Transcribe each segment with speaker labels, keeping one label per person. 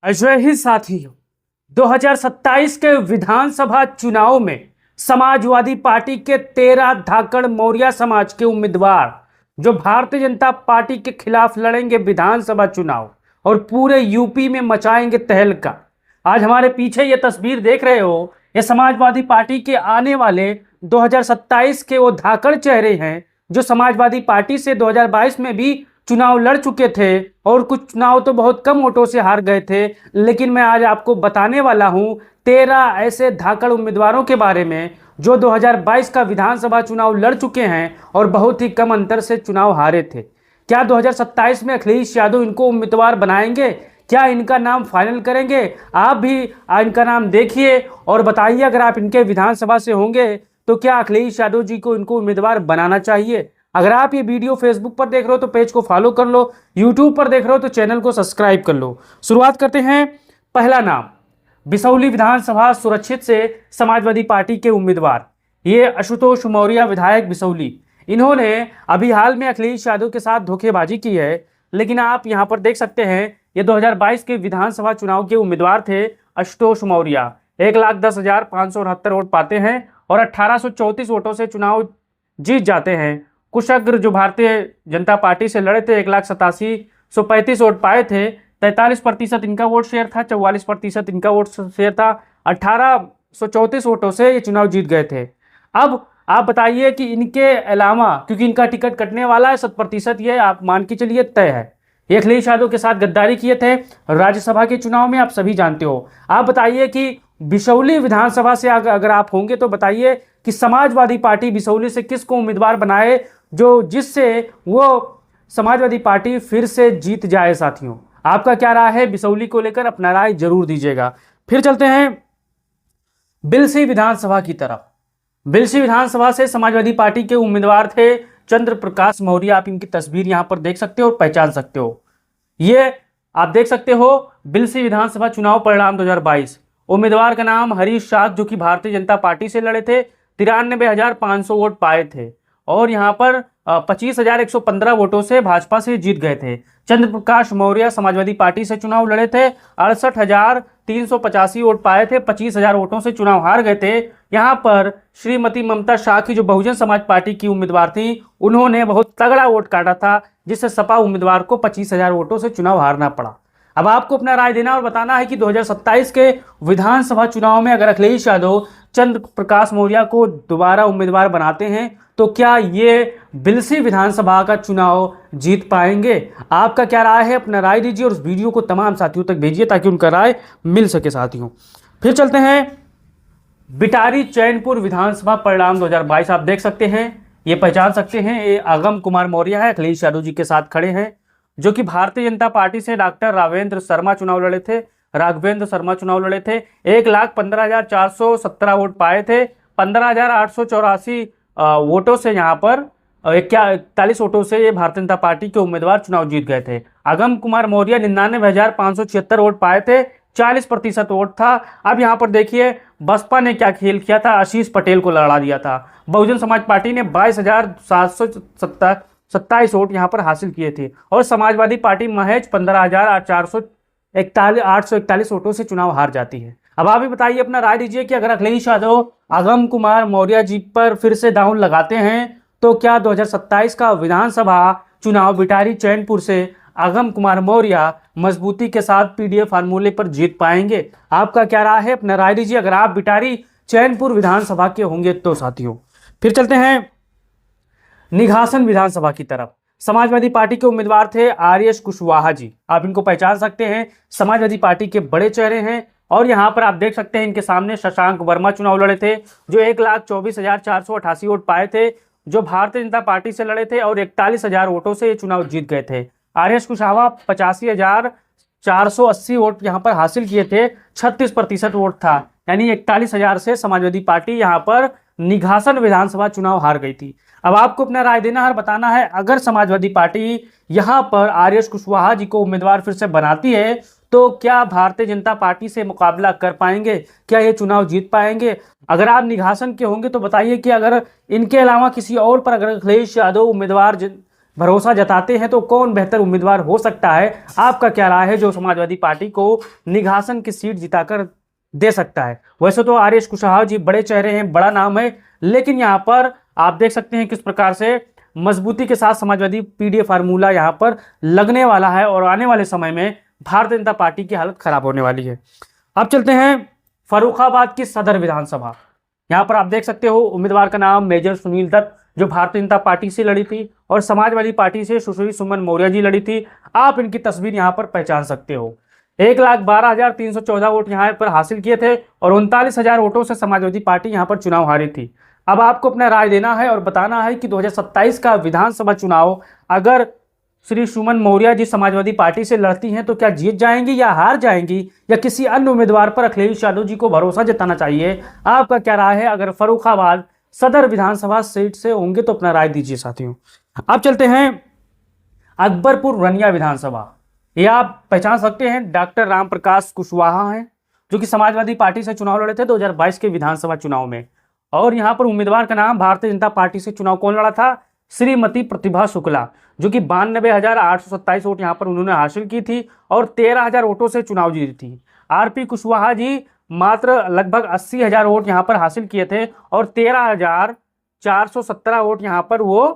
Speaker 1: अजय ही साथियों, 2027 के विधानसभा चुनाव में समाजवादी पार्टी के 13 धाकड़ मौर्य समाज के उम्मीदवार जो भारतीय जनता पार्टी के खिलाफ लड़ेंगे विधानसभा चुनाव और पूरे यूपी में मचाएंगे तहलका। आज हमारे पीछे ये तस्वीर देख रहे हो, ये समाजवादी पार्टी के आने वाले 2027 के वो धाकड़ चेहरे हैं जो समाजवादी पार्टी से 2022 में भी चुनाव लड़ चुके थे और कुछ चुनाव तो बहुत कम वोटों से हार गए थे। लेकिन मैं आज आपको बताने वाला हूं 13 ऐसे धाकड़ उम्मीदवारों के बारे में जो 2022 का विधानसभा चुनाव लड़ चुके हैं और बहुत ही कम अंतर से चुनाव हारे थे। क्या 2027 में अखिलेश यादव इनको उम्मीदवार बनाएंगे? क्या इनका नाम फाइनल करेंगे? आप भी इनका नाम देखिए और बताइए, अगर आप इनके विधानसभा से होंगे तो क्या अखिलेश यादव जी को इनको उम्मीदवार बनाना चाहिए? अगर आप ये वीडियो फेसबुक पर देख रहे हो तो पेज को फॉलो कर लो, यूट्यूब पर देख रहे हो तो चैनल को सब्सक्राइब कर लो। शुरुआत करते हैं। पहला नाम, बिसौली विधानसभा सुरक्षित से समाजवादी पार्टी के उम्मीदवार ये आशुतोष मौर्य, विधायक बिसौली। इन्होंने अभी हाल में अखिलेश यादव के साथ धोखेबाजी की है, लेकिन आप यहाँ पर देख सकते हैं ये 2022 के विधानसभा चुनाव के उम्मीदवार थे। आशुतोष मौर्य 1,10,569 वोट पाते हैं और 1834 वोटों से चुनाव जीत जाते हैं। कुशग्र जो भारतीय जनता पार्टी से लड़े थे 1,87,135 वोट पाए थे। 43% इनका वोट शेयर था, 44% इनका वोट शेयर था। 1834 वोटों से ये चुनाव जीत गए थे। अब आप बताइए कि इनके अलावा, क्योंकि इनका टिकट कटने वाला है 100%, ये आप मान के चलिए तय है। ये अखिलेश यादव के साथ गद्दारी किए थे राज्यसभा के चुनाव में, आप सभी जानते हो। आप बताइए कि बिसौली विधानसभा से अगर आप होंगे तो बताइए कि समाजवादी पार्टी बिसौली से किसको उम्मीदवार बनाए जो जिससे वो समाजवादी पार्टी फिर से जीत जाए। साथियों, आपका क्या राय है बिसौली को लेकर? अपना राय जरूर दीजिएगा। फिर चलते हैं बिलसी विधानसभा की तरफ। बिलसी विधानसभा से समाजवादी पार्टी के उम्मीदवार थे चंद्र प्रकाश मौर्य। आप इनकी तस्वीर यहां पर देख सकते हो और पहचान सकते हो। ये आप देख सकते हो बिलसी विधानसभा चुनाव परिणाम 2022। उम्मीदवार का नाम हरीश शाह, जो कि भारतीय जनता पार्टी से लड़े थे। 93,500 वोट पाए थे और यहाँ पर 25,115 वोटों से भाजपा से जीत गए थे। चंद्र प्रकाश मौर्य समाजवादी पार्टी से चुनाव लड़े थे। 68,385 वोट पाए थे, 25,000 वोटों से चुनाव हार गए थे। यहाँ पर श्रीमती ममता शाह की जो बहुजन समाज पार्टी की उम्मीदवार थी, उन्होंने बहुत तगड़ा वोट काटा था, जिससे सपा उम्मीदवार को 25,000 वोटों से चुनाव हारना पड़ा। अब आपको अपना राय देना और बताना है कि 2027 के विधानसभा चुनाव में अगर अखिलेश यादव चंद्र प्रकाश मौर्य को दोबारा उम्मीदवार बनाते हैं तो क्या ये बिलसी विधानसभा का चुनाव जीत पाएंगे? आपका क्या राय है? अपना राय दीजिए और उस वीडियो को तमाम साथियों तक भेजिए ताकि उनका राय मिल सके। साथियों, फिर चलते हैं बिटारी चैनपुर विधानसभा परिणाम 2022। आप देख सकते हैं, ये पहचान सकते हैं, ये आगम कुमार मौर्य है, अखिलेश यादव जी के साथ खड़े हैं, जो कि भारतीय जनता पार्टी से डॉक्टर राघवेंद्र शर्मा चुनाव लड़े थे। 1,15,417 वोट पाए थे। 15,884 वोटों से यहाँ पर 41 वोटों से ये भारतीय जनता पार्टी के उम्मीदवार चुनाव जीत गए थे। आगम कुमार मौर्य 99,576 वोट पाए थे, 40% वोट था। अब यहाँ पर देखिए बसपा ने क्या खेल किया था, आशीष पटेल को लड़ा दिया था। बहुजन समाज पार्टी ने 22,727 वोट यहाँ पर हासिल किए थे और समाजवादी पार्टी महज 15,841 वोटों से चुनाव हार जाती है। अब आप भी बताइए, अपना राय दीजिए कि अगर अखिलेश यादव आगम कुमार मौर्य जी पर फिर से दांव लगाते हैं तो क्या 2027 का विधानसभा चुनाव बिटारी चैनपुर से आगम कुमार मौर्य मजबूती के साथ पीडीए फार्मूले पर जीत पाएंगे? आपका क्या राय है? अपना राय दीजिए अगर आप बिटारी चैनपुर विधानसभा के होंगे तो। साथियों, फिर चलते हैं निघासन विधानसभा की तरफ। समाजवादी पार्टी के उम्मीदवार थे आर्यश कुशवाहा जी। आप इनको पहचान सकते हैं, समाजवादी पार्टी के बड़े चेहरे हैं। और यहाँ पर आप देख सकते हैं इनके सामने शशांक वर्मा चुनाव लड़े थे, जो 1,24,488 वोट पाए थे, जो भारतीय जनता पार्टी से लड़े थे और 41,000 वोटों से ये चुनाव जीत गए थे। आर्यश कुशवाहा 85,480 वोट यहाँ पर हासिल किए थे, 36% वोट था, यानी 41,000 से समाजवादी पार्टी यहाँ पर निघासन विधानसभा चुनाव हार गई थी। अब आपको अपना राय देना और बताना है, अगर समाजवादी पार्टी यहाँ पर आर्यश कुशवाहा जी को उम्मीदवार फिर से बनाती है तो क्या भारतीय जनता पार्टी से मुकाबला कर पाएंगे? क्या ये चुनाव जीत पाएंगे? अगर आप निघासन के होंगे तो बताइए कि अगर इनके अलावा किसी और पर अगर अखिलेश यादव उम्मीदवार भरोसा जताते हैं तो कौन बेहतर उम्मीदवार हो सकता है? आपका क्या राय है जो समाजवादी पार्टी को निघासन की सीट जिताकर दे सकता है? वैसे तो आर एस कुशवाहा जी बड़े चेहरे हैं, बड़ा नाम है, लेकिन यहाँ पर आप देख सकते हैं किस प्रकार से मजबूती के साथ समाजवादी पीडीए फार्मूला यहाँ पर लगने वाला है और आने वाले समय में भारतीय जनता पार्टी की हालत खराब होने वाली है। अब चलते हैं फर्रुखाबाद की सदर विधानसभा। यहाँ पर आप देख सकते हो उम्मीदवार का नाम मेजर सुनील दत्त, जो भारतीय जनता पार्टी से लड़ी थी, और समाजवादी पार्टी से सुश्री सुमन मौर्य जी लड़ी थी। आप इनकी तस्वीर यहाँ पर पहचान सकते हो। 1,12,314 वोट यहाँ पर हासिल किए थे और 39,000 वोटों से समाजवादी पार्टी यहाँ पर चुनाव हारी थी। अब आपको अपना राय देना है और बताना है कि 2027 का विधानसभा चुनाव अगर श्री सुमन मौर्य जी समाजवादी पार्टी से लड़ती हैं तो क्या जीत जाएंगी या हार जाएंगी, या किसी अन्य उम्मीदवार पर अखिलेश यादव जी को भरोसा जताना चाहिए? आपका क्या राय है? अगर फर्रुखाबाद सदर विधानसभा सीट से होंगे तो अपना राय दीजिए साथियों। अब चलते हैं अकबरपुर रनिया विधानसभा। ये आप पहचान सकते हैं, डॉक्टर राम प्रकाश कुशवाहा हैं, जो कि समाजवादी पार्टी से चुनाव लड़े थे 2022 के विधानसभा चुनाव में। और यहाँ पर उम्मीदवार का नाम भारतीय जनता पार्टी से चुनाव कौन लड़ा था? श्रीमती प्रतिभा शुक्ला, जो कि 92,827 वोट यहाँ पर उन्होंने हासिल की थी और 13,000 वोटों से चुनाव जीती थी। आरपी कुशवाहा जी मात्र लगभग 80,000 वोट यहाँ पर हासिल किए थे और 13,417 वोट यहाँ पर वो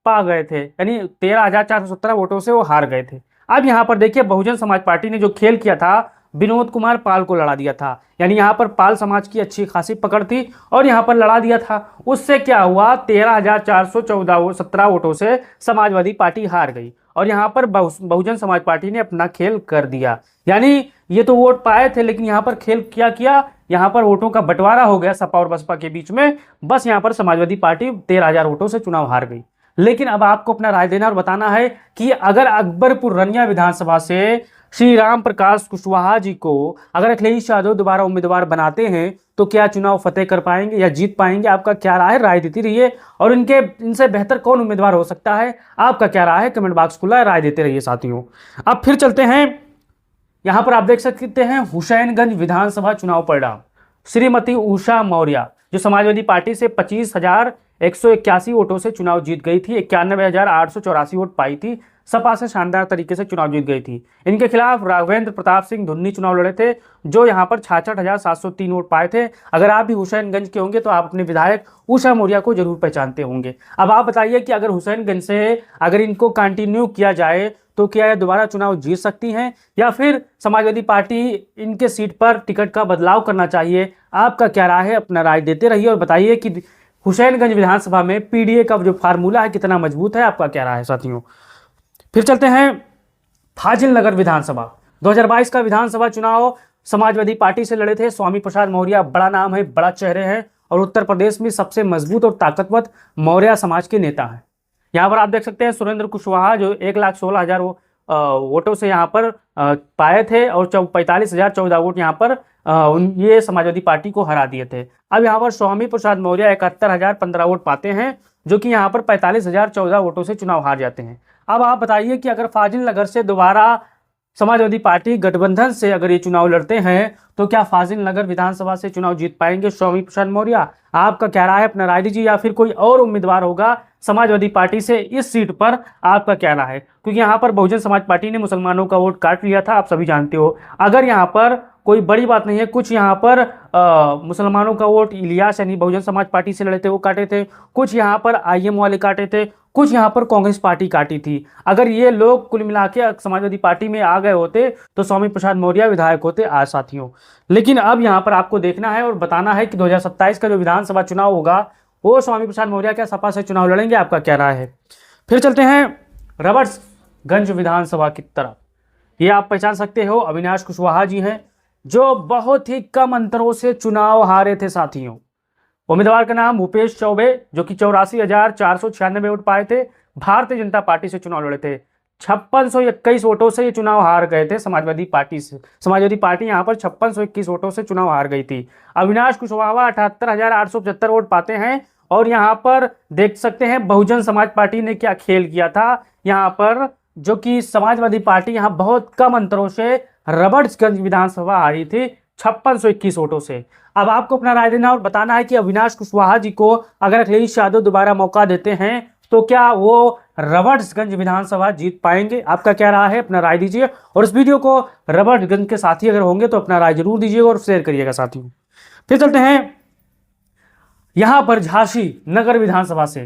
Speaker 1: पा गए थे, यानी 13,417 वोटों से वो हार गए थे। अब यहाँ पर देखिए बहुजन समाज पार्टी ने जो खेल किया था, विनोद कुमार पाल को लड़ा दिया था, यानी यहाँ पर पाल समाज की अच्छी खासी पकड़ थी और यहाँ पर लड़ा दिया था। उससे क्या हुआ, 13,417 वोटों से समाजवादी पार्टी हार गई और यहाँ पर बहुजन समाज पार्टी ने अपना खेल कर दिया। यानी ये तो वोट पाए थे, लेकिन यहाँ पर खेल क्या किया, यहाँ पर वोटों का बंटवारा हो गया सपा और बसपा के बीच में। बस यहाँ पर समाजवादी पार्टी 13,000 वोटों से चुनाव हार गई। लेकिन अब आपको अपना राय देना और बताना है कि अगर अकबरपुर रनिया विधानसभा से श्री राम प्रकाश कुशवाहा जी को अगर अखिलेश यादव दोबारा उम्मीदवार बनाते हैं तो क्या चुनाव फतेह कर पाएंगे या जीत पाएंगे? आपका क्या राय है? राय देती रहिए। और इनसे बेहतर कौन उम्मीदवार हो सकता है? आपका क्या राय है? कमेंट बॉक्स खुला है, राय देते रहिए साथियों। अब फिर चलते हैं, यहां पर आप देख सकते हैं हुसैनगंज विधानसभा चुनाव परिणाम। श्रीमती उषा मौर्य, जो समाजवादी पार्टी से 25,181 वोटों से चुनाव जीत गई थी, 91,884 वोट पाई थी, सपा से शानदार तरीके से चुनाव जीत गई थी। इनके खिलाफ राघवेंद्र प्रताप सिंह धुन्नी चुनाव लड़े थे, जो यहां पर 66,703 वोट पाए थे। अगर आप भी हुसैनगंज के होंगे तो आप अपने विधायक उषा मौर्य को जरूर पहचानते होंगे। अब आप बताइए कि अगर हुसैनगंज से अगर इनको कंटिन्यू किया जाए तो क्या ये दोबारा चुनाव जीत सकती हैं या फिर समाजवादी पार्टी इनके सीट पर टिकट का बदलाव करना चाहिए? आपका क्या राय है? अपना राय देते रहिए और बताइए कि हुसैनगंज विधानसभा में पीडीए का जो फार्मूला है कितना मजबूत है? आपका क्या राय है साथियों। फिर चलते हैं फाजिल नगर विधानसभा। 2022 का विधानसभा चुनाव समाजवादी पार्टी से लड़े थे स्वामी प्रसाद मौर्य, बड़ा नाम है, बड़ा चेहरे हैं और उत्तर प्रदेश में सबसे मजबूत और ताकतवर मौर्य समाज के नेता हैं। यहाँ पर आप देख सकते हैं सुरेंद्र कुशवाहा, जो 1,16,000 वोटों से यहाँ पर पाए थे और 45,014 वोट यहाँ पर ये समाजवादी पार्टी को हरा दिए थे। अब यहाँ पर स्वामी प्रसाद मौर्य 71,015 वोट पाते हैं, जो कि यहाँ पर 45,014 वोटों से चुनाव हार जाते हैं। अब आप बताइए कि अगर फाजिल नगर से दोबारा समाजवादी पार्टी गठबंधन से अगर ये चुनाव लड़ते हैं तो क्या फाजिल नगर विधानसभा से चुनाव जीत पाएंगे स्वामी प्रसाद मौर्य? आपका क्या राय है? अपना राय दीजिए। या फिर कोई और उम्मीदवार होगा समाजवादी पार्टी से इस सीट पर? आपका क्या राय है? क्योंकि यहाँ पर बहुजन समाज पार्टी ने मुसलमानों का वोट काट लिया था, आप सभी जानते हो। अगर यहाँ पर कोई बड़ी बात नहीं है, कुछ यहाँ पर मुसलमानों का वोट इलियास यानी बहुजन समाज पार्टी से लड़े थे वो काटे थे, कुछ यहाँ पर आईएम वाले काटे थे, कुछ यहाँ पर कांग्रेस पार्टी काटी थी। अगर ये लोग कुल मिला के समाजवादी पार्टी में आ गए होते तो स्वामी प्रसाद मौर्य विधायक होते आज साथियों। लेकिन अब यहाँ पर आपको देखना है और बताना है कि 2027 का जो विधानसभा चुनाव होगा वो स्वामी प्रसाद मौर्य क्या सपा से चुनाव लड़ेंगे? आपका क्या राय है? फिर चलते हैं रबर्ट्सगंज विधानसभा की तरफ। ये आप पहचान सकते हो अविनाश कुशवाहा जी हैं, जो बहुत ही कम अंतरों से चुनाव हारे थे साथियों। उम्मीदवार का नाम भूपेश चौबे, जो कि 84,496 वोट पाए थे, भारतीय जनता पार्टी से चुनाव लड़े थे। 5621 वोटों से ये चुनाव हार गए थे समाजवादी पार्टी से। समाजवादी पार्टी यहाँ पर 5621 वोटों से चुनाव हार गई थी। अविनाश कुशवाहा 78,875 वोट पाते हैं और यहाँ पर देख सकते हैं बहुजन समाज पार्टी ने क्या खेल किया था यहाँ पर, जो कि समाजवादी पार्टी यहाँ बहुत कम अंतरों से रबर्ट्सगंज विधानसभा हारी थी 5621 वोटों से। अब आपको अपना राय देना और बताना है कि अविनाश कुशवाहा जी को अगर अखिलेश यादव दोबारा मौका देते हैं तो क्या वो रबर्ट्सगंज विधानसभा जीत पाएंगे? आपका क्या राय है, अपना राय दीजिए। और इस वीडियो को रबर्ट्सगंज के साथी अगर होंगे तो अपना राय जरूर दीजिएगा और शेयर करिएगा साथियों। फिर चलते हैं यहां पर झांसी नगर विधानसभा से।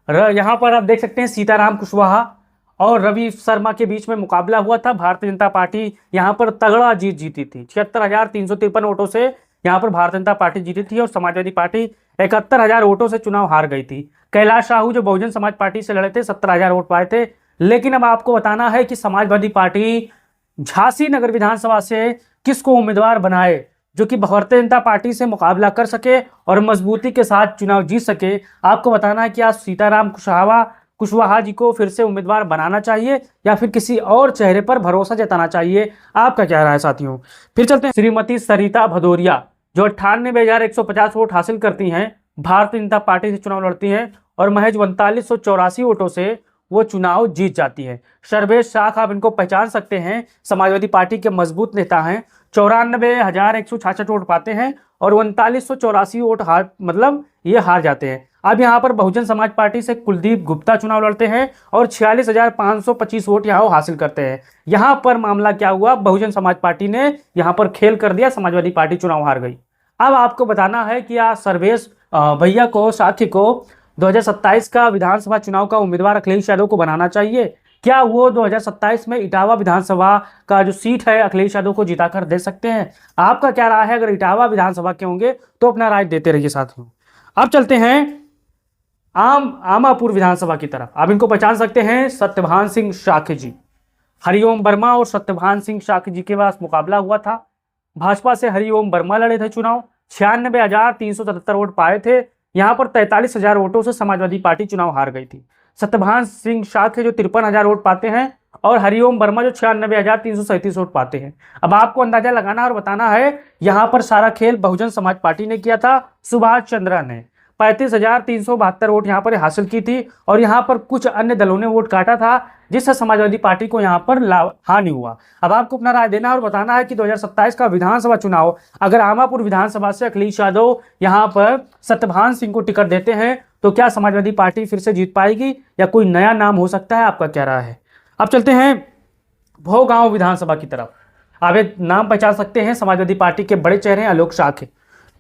Speaker 1: यहां पर आप देख सकते हैं सीताराम कुशवाहा और रवि शर्मा के बीच में मुकाबला हुआ था। भारतीय जनता पार्टी यहां पर तगड़ा जीती थी। 76,353 वोटों से यहां पर भारतीय जनता पार्टी जीती थी और समाजवादी पार्टी 71,000 वोटों से चुनाव हार गई थी। कैलाश साहू जो बहुजन समाज पार्टी से लड़े थे 17,000 वोट पाए थे। लेकिन अब आपको बताना है कि समाजवादी पार्टी झांसी नगर विधानसभा से किसको उम्मीदवार बनाए जो कि भारतीय जनता पार्टी से मुकाबला कर सके और मजबूती के साथ चुनाव जीत सके। आपको बताना है कि आज सीताराम कुशवाहा जी को फिर से उम्मीदवार बनाना चाहिए या फिर किसी और चेहरे पर भरोसा जताना चाहिए। आपका क्या राय है साथियों। फिर चलते हैं श्रीमती सरिता भदौरिया जो 98,150 वोट हासिल करती हैं, भारतीय जनता पार्टी से चुनाव लड़ती हैं और महज 3984 वोटों से वो चुनाव जीत जाती है। सर्वेश शाख आप इनको पहचान सकते हैं, समाजवादी पार्टी के मजबूत नेता हैं। 94,166 वोट पाते हैं और 3984 वोट हार जाते हैं। अब यहाँ पर बहुजन समाज पार्टी से कुलदीप गुप्ता चुनाव लड़ते हैं और 46,525 वोट यहाँ हासिल करते हैं। यहाँ पर मामला क्या हुआ, बहुजन समाज पार्टी ने यहाँ पर खेल कर दिया, समाजवादी पार्टी चुनाव हार गई। अब आपको बताना है कि आज सर्वेश भैया को, साथी को 2027 का विधानसभा चुनाव का उम्मीदवार अखिलेश यादव को बनाना चाहिए। क्या वो 2027 में इटावा विधानसभा का जो सीट है अखिलेश यादव को जिताकर दे सकते हैं? आपका क्या राय है? अगर इटावा विधानसभा के होंगे तो अपना राय देते रहिए साथियों। अब चलते हैं आमापुर विधानसभा की तरफ। आप इनको पहचान सकते हैं, सत्यभान सिंह शाक्य जी। हरिओम वर्मा और सत्यभान सिंह शाक्य जी के पास मुकाबला हुआ था। भाजपा से हरिओम वर्मा लड़े थे चुनाव, 96,377 वोट पाए थे। यहाँ पर 43,000 वोटों से समाजवादी पार्टी चुनाव हार गई थी। सत्यभान सिंह शाक्य जो 53,000 वोट पाते हैं और हरिओम वर्मा जो 96,337 वोट पाते हैं। अब आपको अंदाजा लगाना और बताना है, यहाँ पर सारा खेल बहुजन समाज पार्टी ने किया था। सुभाष चंद्रा ने 35,372 वोट यहाँ पर हासिल की थी और यहाँ पर कुछ अन्य दलों ने वोट काटा था जिससे समाजवादी पार्टी को यहाँ पर हानि हुआ। अब आपको अपना राय देना और बताना है कि 2027 का विधानसभा चुनाव अगर आमापुर विधानसभा से अखिलेश यादव यहाँ पर सत्यभान सिंह को टिकट देते हैं तो क्या समाजवादी पार्टी फिर से जीत पाएगी या कोई नया नाम हो सकता है? आपका क्या राय है। अब चलते हैं भोगांव विधानसभा की तरफ। आप एक नाम पहचान सकते हैं, समाजवादी पार्टी के बड़े चेहरे हैं आलोक शाक्य।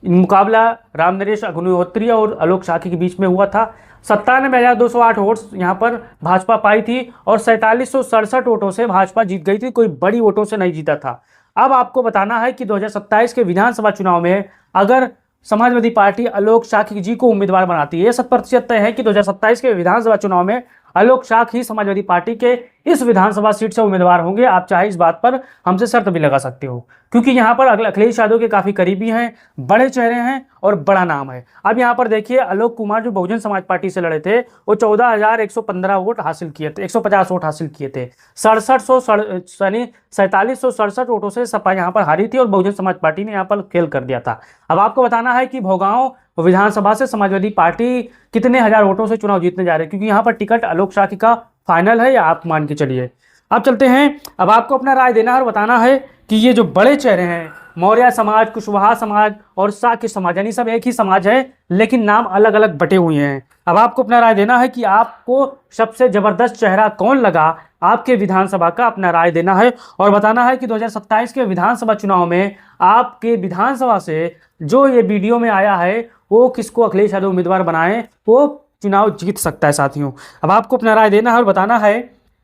Speaker 1: मुकाबला रामनरेश अग्निहोत्री और आलोक शाक्य के बीच में हुआ था। 97,208 वोट यहाँ पर भाजपा पाई थी और 4767 वोटों से भाजपा जीत गई थी, कोई बड़ी वोटों से नहीं जीता था। अब आपको बताना है कि 2027 के विधानसभा चुनाव में अगर समाजवादी पार्टी आलोक शाक्य जी को उम्मीदवार बनाती है, यह 100% तय है कि 2027 के विधानसभा चुनाव में आलोक शाक्य ही समाजवादी पार्टी के इस विधानसभा सीट से उम्मीदवार होंगे। आप चाहे इस बात पर हमसे शर्त भी लगा सकते हो क्योंकि यहाँ पर अखिलेश यादव के काफी करीबी हैं, बड़े चेहरे हैं और बड़ा नाम है। अब यहाँ पर देखिए आलोक कुमार जो बहुजन समाज पार्टी से लड़े थे वो 14,115 वोट हासिल किए थे, 150 वोट हासिल किए थे। 4767 वोटों से सपा यहाँ पर हारी थी और बहुजन समाज पार्टी ने यहाँ पर खेल कर दिया था। अब आपको बताना है कि भोगांव विधानसभा से समाजवादी पार्टी कितने हजार वोटों से चुनाव जीतने जा रहे हैं, क्योंकि यहाँ पर टिकट आलोक शाक्य का फाइनल है या आप मान के चलिए। अब चलते हैं, अब आपको अपना राय देना और बताना है कि ये जो बड़े चेहरे हैं मौर्य समाज, कुशवाहा समाज और शाक्य समाज, यानी सब एक ही समाज है लेकिन नाम अलग अलग बटे हुए हैं। अब आपको अपना राय देना है कि आपको सबसे जबरदस्त चेहरा कौन लगा आपके विधानसभा का, अपना राय देना है और बताना है कि 2027 के विधानसभा चुनाव में आपके विधानसभा से जो ये वीडियो में आया है वो किसको अखिलेश यादव उम्मीदवार बनाए वो चुनाव जीत सकता है साथियों। अब आपको अपना राय देना है और बताना है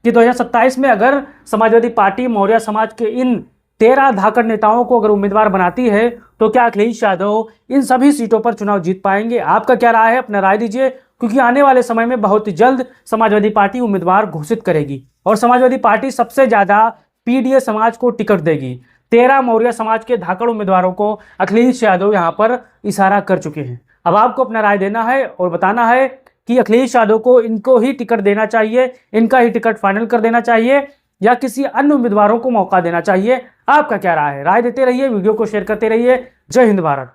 Speaker 1: कि 2027 में अगर समाजवादी पार्टी मौर्य समाज के इन 13 धाकड़ नेताओं को अगर उम्मीदवार बनाती है तो क्या अखिलेश यादव इन सभी सीटों पर चुनाव जीत पाएंगे? आपका क्या राय है, अपना राय दीजिए क्योंकि आने वाले समय में बहुत जल्द समाजवादी पार्टी उम्मीदवार घोषित करेगी और समाजवादी पार्टी सबसे ज्यादा पीडीए समाज को टिकट देगी। 13 मौर्य समाज के धाकड़ उम्मीदवारों को अखिलेश यादव यहाँ पर इशारा कर चुके हैं। अब आपको अपना राय देना है और बताना है कि अखिलेश यादव को इनको ही टिकट देना चाहिए, इनका ही टिकट फाइनल कर देना चाहिए या किसी अन्य उम्मीदवारों को मौका देना चाहिए। आपका क्या राय है? राय देते रहिए, वीडियो को शेयर करते रहिए। जय हिंद भारत।